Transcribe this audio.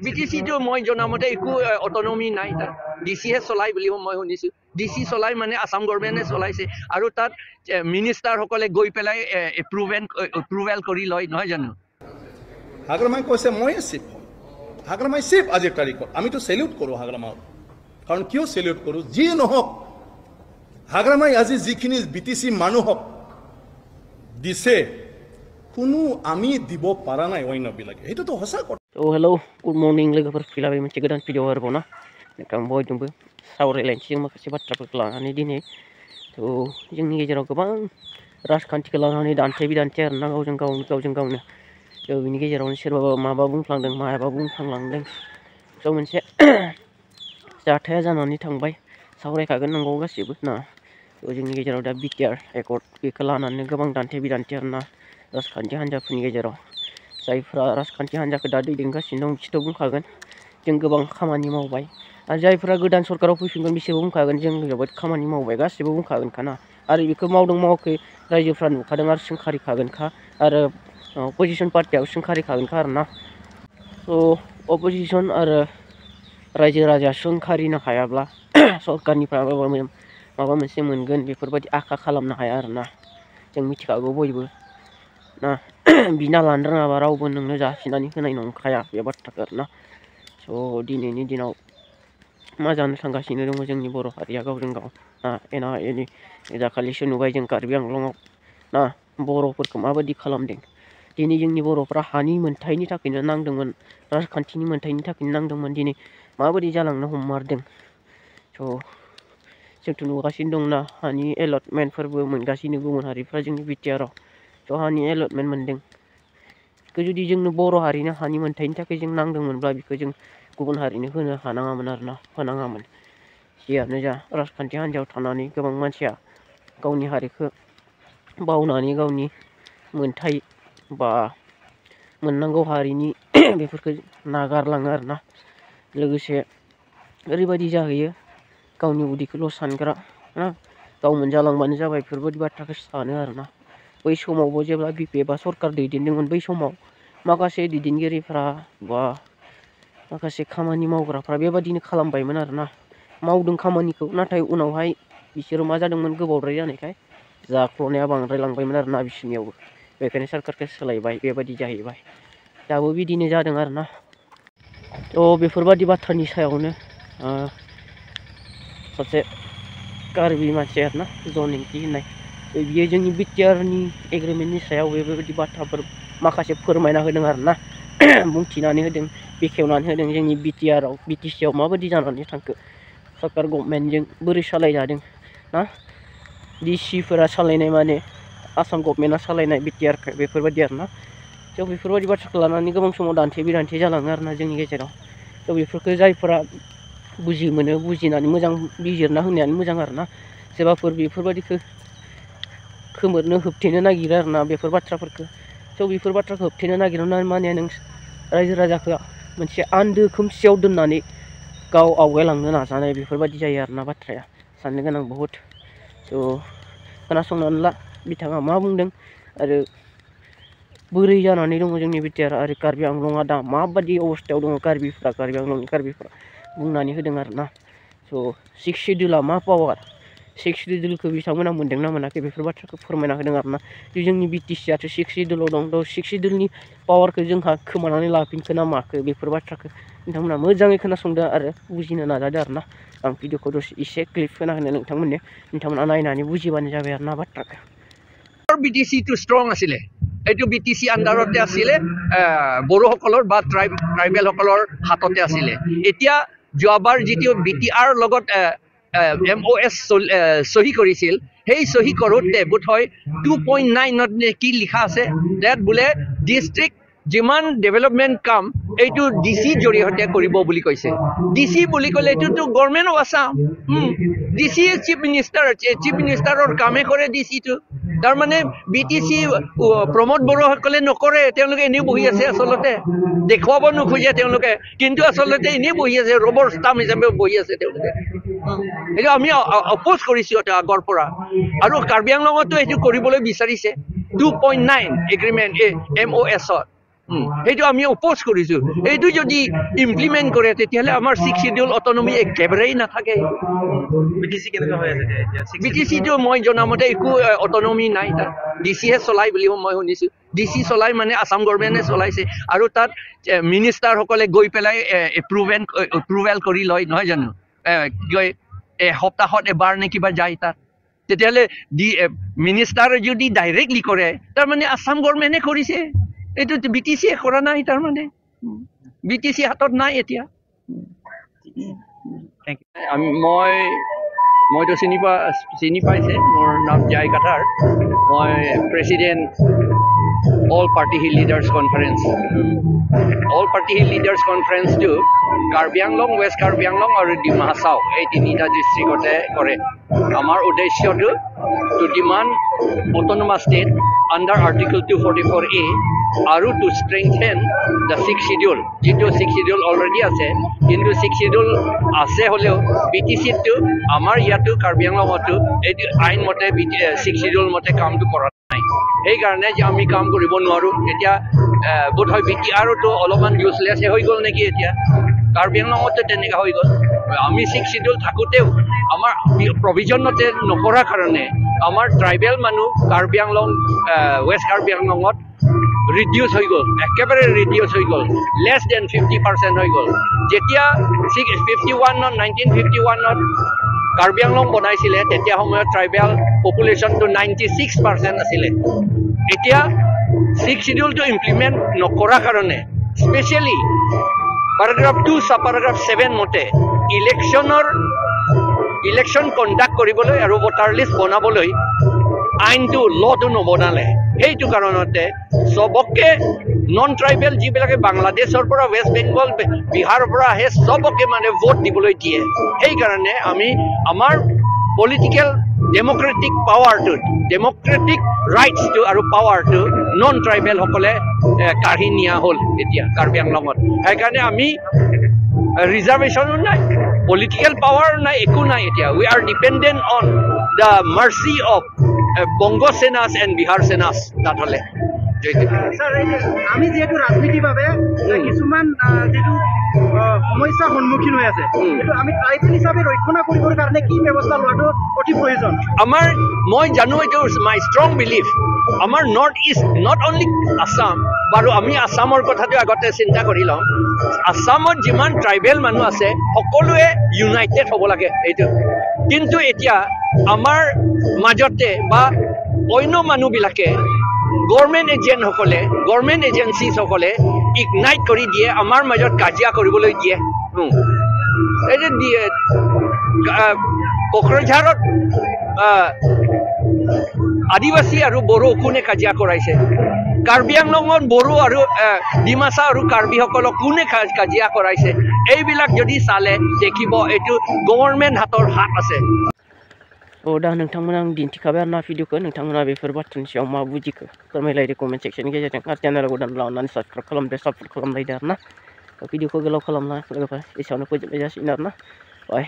BTC-টো মই জনামতে একো অটনমি নাই তাত ডিচিহে চলাই বুলি মই শুনিছোঁ ডিচি চলাই মানে আসাম গভৰ্ণমেণ্টে চলাইছে আৰু তাত মিনিষ্টাৰসকলে গৈ পেলাই এপ্ৰুভেল কৰি লয় নহয় জানো হাগ্ৰামাই কৈছে মই চিফ হাগ্ৰামাই চিফ আজিৰ তাৰিখত আমিতো চেলিউট কৰোঁ হাগ্ৰামাক কাৰণ কিয় চেলিউট কৰোঁ যি নহওক হাগ্ৰামাই আজি যিখিনি BTC মানুহক দিছে কোনো আমি দিব পাৰা নাই অন্যবিলাকে সেইটোতো সঁচা কথা हेलौ गुड मर्निं लोगोफोर फैलाबाय मोनसे गोदान भिडिअ आरोबाव ना नोंथां बयजोंबो सावरायलायनोसै जों माखासे बाथ्राफोरखौ लानानै दिनै जोंनि गेजेराव गोबां राजखान्थिखौ लानानै दान्थे बिदान्थे आरोना गावजों गावनो बिनि गेजेरावनो सोरबा माबा बुंफ्लांदों मायाबा बुंफ्लांलांदों मोनसे जाथाया जानानै थांबाय सावरायखागोन नंगौ गासिबो ना जोंनि गेजेराव दा बिटिआर एकर्ड बेखौ लानानै गोबां दान्थे बिदान्थे आरोना राजखान्थि हान्जाफोरनि गेजेराव जायफ्रा राजखान्थि हान्जाखौ दा दैदेनगासिनो दं बिसोरथ' बुंखागोन जों गोबां खामानि मावबाय आरो जायफ्रा गोदान सरकाराव फैफिनगोन बिसोरबो बुंखागोन जों जोबोद खामानि मावबाय गासिबो बुंखागोनखाना आरो बेखौ मावदों मावाखै रायजोफ्रा नुखादों आरो सोंखारिखागोनखा आरो अपोजिसन पार्टियाव सोंखारिखागोनखा आरोना अपोजिसन आरो रायजो राजाया सोंखारिनो हायाब्ला सरकारनिफ्राय माबा मोनसे मोनगोन बेफोरबायदि आखा खालामनो हाया आरोना जों मिथिखागौ बयबो ना बिना लानो रोङाबा रावबो नोंनो जासिनानै होनाय नंखाया बे बाथ्राखौ आरोना दिनैनि दिनाव मा जानो थांगासिनो दङ जोंनि बर' हारिया गावजों गाव ना एना एनि दाखालिसो नुबाय जों कार्बि आंलंआव ना बर'फोरखौ माबायदि खालामदों दिनै जोंनि बर'फ्रा हानि मोनथायनि थाखायनो नांदोंमोन राजखान्थिनि मोनथायनि थाखायनो नांदोंमोन दिनै माबायदि जालांनो हममारदों जोंथ' नुगासिनो दंना हानि एलटमेन्टफोरबो मोनगासिनो गुबुन हारिफ्रा जोंनि बिटिआराव हानि एलटमेन्ट मोनदों बेखौ जुदि जोंनो बर' हारिनो हानि मोनथायनि थाखाय जों नांदोंमोनब्ला बेखौ जों गुबुन हारिनो होनो हानाङामोन आरोना होनाङामोन जियानो जा राजखान्थि हान्जायाव थानानै गोबां मानसिया गावनि हारिखौ बावनानै गावनि मोनथाय बा मोननांगौ हारिनि बेफोरखौ नागारलाङो आरोना लोगोसे ओरैबायदि जाहैयो गावनि उदैखौल' सानग्रा ना गाव मोनजालांबानो जाबाय बेफोरबायदि बाथ्राखौ सानो आरोना बै समावबो जेब्ला बिपि एबा सरकार दैदेनदोंमोन बै समाव माखासे दैदेनगिरिफ्रा बा माखासे खामानि मावग्राफ्रा बेबादिनो खालामबायमोन आरोना मावदों खामानिखौ नाथाय उनावहाय बिसोरो मा जादोंमोन गोबावद्राय जानायखाय जाख्ल'नाया बांद्राय लांबायमोन आरोना बिसोरनियावबो बेखायनो सरकारखौ सोलायबाय बेबायदि जाहैबाय दाबो बिदिनो जादों आरोना बेफोरबायदि बाथ्रानि सायावनो सासे कार्बि मानसि आरोना जनिंकि होननाय बियो जोंनि बिटिआरनि एग्रिमेन्टनि सायाव बेबायदि बाथ्राफोर माखासे फोरमायना होदों आरोना बुंथिनानै होदों बेखेवनानै होदों जोंनि बिटिआराव बिटिसिआव माबायदि जानानै थांखो सरकार गभर्नमेन्टजों बोरै सालायजादों ना डिसिफोरा सालायनाय माने आसाम गभर्नमेन्टआ सालायनाय बिटिआरखौ बेफोरबायदि आरोना बेफोरबायदि बाथ्राखौ लानानै गोबां समाव दान्थे बिदान्थे जालाङो आरोना जोंनि गेजेराव बेफोरखौ जायफोरा बुजि मोनो बुजिनानै मोजां बिजिरना होनायानो मोजां आरोना सोरबाफोर बेफोरबायदिखौ खोमोरनो होबथेनो नागिरो आरोना बेफोर बाथ्राफोरखौ बेफोर बाथ्राखौ होबथेनो नागिरो माने नों रायजो राजाखौ मोनसे आन्दो खोमसियाव दोननानै गाव आवगायलांनो नाजानाय बेफोरबायदि जायो आरोना बाथ्राया साननो गोनां बहुद खोनासंनानै ला बिथाङा मा बुंदों आरो बोरै जानानै दङ जोंनि बिटिआर आरो कार्बि आंलंआ दा माबायदि अबस्थायाव दङ कार्बि आंलंनि बुंनानै होदों आरोना सिक्स सिडिउला मा पावार सिक्स सिडिउलखौ बिथांमोना मोन्दोंना मोनाखै बेफोर बाथ्राखौ फोरमायना होदों आरोना जोंनि बिटिसिआथ' सिक्स सिडिउलाव दं सिक्स सिडिउलनि पावारखौ जोंहा खोमानानै लाफिनखो ना माखो बेफोर बाथ्राखौ नोंथांमोना मोजाङै खोनासंदो आरो बुजिनो नाजादो आरोना आं भिडिअखौ दसे एसे क्लिप होना होनो नोंथांमोना नायनानै बुजिबानो जाबाय आरोना बाथ्राखौ BTC-টো ষ্ট্ৰং আছিলে এইটো BTC আণ্ডাৰতে আছিলে বড়োসকলৰ বা ট্ৰাইবেলসকলৰ হাততে আছিলে এতিয়া যোৱাবাৰ যিটো BTR লগত MOS সহি কৰিছিল সেই সহি কৰোঁতে বোধহয় 2.9 কি লিখা আছে ডেট বোলে ডিষ্ট্ৰিক্ট যিমান ডেভেলপমেণ্ট কাম এইটো ডিচি জৰিয়তে কৰিব বুলি কৈছে ডিচি বুলি ক'লে এইটোতো government of Assam DC chief মিনিষ্টাৰৰ কামে কৰে ডিচিটো তাৰমানে BTC প্ৰমোদ বড়োসকলে নকৰে তেওঁলোকে এনেই বহি আছে আচলতে দেখুৱাব নোখোজে তেওঁলোকে কিন্তু আচলতে এনেই বহি আছে ৰবৰ ষ্টাম্প হিচাপে বহি আছে তেওঁলোকে এইটো আমি অপ'জ কৰিছোঁ আগৰ পৰা আৰু কাৰ্বি আংলঙতো এইটো কৰিবলৈ বিচাৰিছে 2.9 এগ্ৰিমেণ্ট MOS-ত সেইটো আমি অপ'জ কৰিছোঁ এইটো যদি ইমপ্লিমেণ্ট কৰে তেতিয়াহ'লে আমাৰ 6th শিডিউল অটনমি একেবাৰেই নাথাকে BTCটো মই জনামতে একো অটনমি নাই তাত ডিচিহে চলাই বুলি মই শুনিছোঁ ডিচি চলাই মানে আসাম গভৰ্ণমেণ্টে চলাইছে আৰু তাত মিনিষ্টাৰসকলে গৈ পেলাই এপ্ৰুভেল কৰি লয় নহয় জানো কি কয় সপ্তাহত এবাৰ নে কিবা যায় তাত তেতিয়াহ'লে মিনিষ্টাৰে যদি ডাইৰেক্টলি কৰে তাৰমানে আসাম গভৰ্ণমেণ্টে কৰিছে এইটো BTCয়ে কৰা নাই তাৰমানে BTC হাতত নাই এতিয়া মইতো চিনি পাইছে মোৰ নাম জয় কাঠাৰ মই president all party hill leaders conference টো কাৰ্বি আংলং ৱেষ্ট কাৰ্বি আংলং আৰু ডিমা হাছাও এই তিনিটা ডিষ্ট্ৰিক্টতে কৰে আমাৰ উদ্দেশ্যটো to demand autonomous state under article 244A আৰু টু ষ্ট্ৰেংথেন দ্য 6th শিডিউল যিটো 6th শিডিউল অলৰেডি আছে কিন্তু 6th শিডিউল আছে হ'লেও BTCটো আমাৰ ইয়াতো কাৰ্বি আংলঙতো এইটো আইন মতে 6th শিডিউল মতে কামটো কৰা নাই সেইকাৰণে যে আমি কাম কৰিব নোৱাৰোঁ এতিয়া বোধ হয় BTRতো অলপমান ইউজলেছ হৈ গ'ল নেকি এতিয়া কাৰ্বি আংলঙতো তেনেকুৱা হৈ গ'ল আমি 6th শিডিউল থাকোঁতেও আমাৰ প্ৰভিজনতে নকৰাৰ কাৰণে আমাৰ ট্ৰাইবেল মানুহ কাৰ্বি আংলং ৱেষ্ট কাৰ্বি আংলঙত ৰিডিউচ হৈ গ'ল একেবাৰে ৰিডিউচ হৈ গ'ল লেছ দেন 50% হৈ গ'ল যেতিয়া 1951ত কাৰ্বি আংলং বনাইছিলে তেতিয়া সময়ত ট্ৰাইবেল পপুলেশ্যনটো 96% আছিলে এতিয়া 6th শিডিউলটো ইমপ্লিমেণ্ট নকৰাৰ কাৰণে স্পেচিয়েলি paragraph 2 subparagraph 7 মতে ইলেকশ্যন কণ্ডাক্ট কৰিবলৈ আৰু ভোটাৰ লিষ্ট বনাবলৈ আইনটো লটো নবনালে সেইটো কাৰণতে সবকে নন ট্ৰাইবেল যিবিলাকে বাংলাদেশৰ পৰা ৱেষ্ট বেংগল বিহাৰৰ পৰা আহে সবকে মানে ভোট দিবলৈ দিয়ে সেইকাৰণে আমি আমাৰ পলিটিকেল ডেমক্ৰেটিক পাৱাৰটো ডেমক্ৰেটিক ৰাইটছটো আৰু পাৱাৰটো নন ট্ৰাইবেলসকলে কাঢ়ি নিয়া হ'ল এতিয়া কাৰ্বি আংলঙত সেইকাৰণে আমি ৰিজাৰ্ভেশ্যনো নাই পলিটিকেল পাৱাৰ নাই একো নাই এতিয়া we are dependent on the mercy of বংগ সেনাছ এণ্ড বিহাৰ সেনাছ তাত হ'লে আমি যিহেতু ৰাজনীতিভাৱে কিছুমান যিটো সমস্যাৰ সন্মুখীন হৈ আছে কিন্তু আমি ট্ৰাইবেল হিচাপে ৰক্ষণা কৰিবৰ কাৰণে কি ব্যৱস্থা লোৱাটো অতি প্ৰয়োজন মই জানো এইটো মাই ষ্ট্ৰং বিলিফ আমাৰ north east not only Assam বাৰু আমি আছামৰ কথাটো আগতে চিন্তা কৰি লওঁ আছামত যিমান ট্ৰাইবেল মানুহ আছে সকলোৱে ইউনাইটেড হ'ব লাগে এইটো কিন্তু এতিয়া আমাৰ মাজতে বা অন্য মানুহবিলাকে গভৰ্ণমেণ্ট এজেঞ্চিসকলে ইগনাইট কৰি দিয়ে আমাৰ মাজত কাজিয়া কৰিবলৈ দিয়ে এই যে কোকৰাঝাৰত আদিবাসী আৰু বড়ো কোনে কাজিয়া কৰাইছে কাৰ্বি আংলঙত বড়ো আৰু ডিমাচা আৰু কাৰ্বিসকলক কোনে কাজিয়া কৰাইছে এইবিলাক যদি চালে দেখিব এইটো গভৰ্ণমেণ্ট হাতৰ হাত আছে दा नोंथांमोना आं दिन्थिखाबाय आरोना भिडिअखौ नोंथांमोना बेफोर बाथ्रानि सायाव मा बुजिखो फोरमायलायदो कमेन्ट सेक्सननि गेजेरजों आरो चेनेलखौ गोदान लानानै साबस्क्राइब खालामदो सापर्ट खालामलायदो आरोना भिडिअखौ गोलाव खालामना लोगोफोर एसेयावनो फोजोबनाय जासिगोन आरोना बाय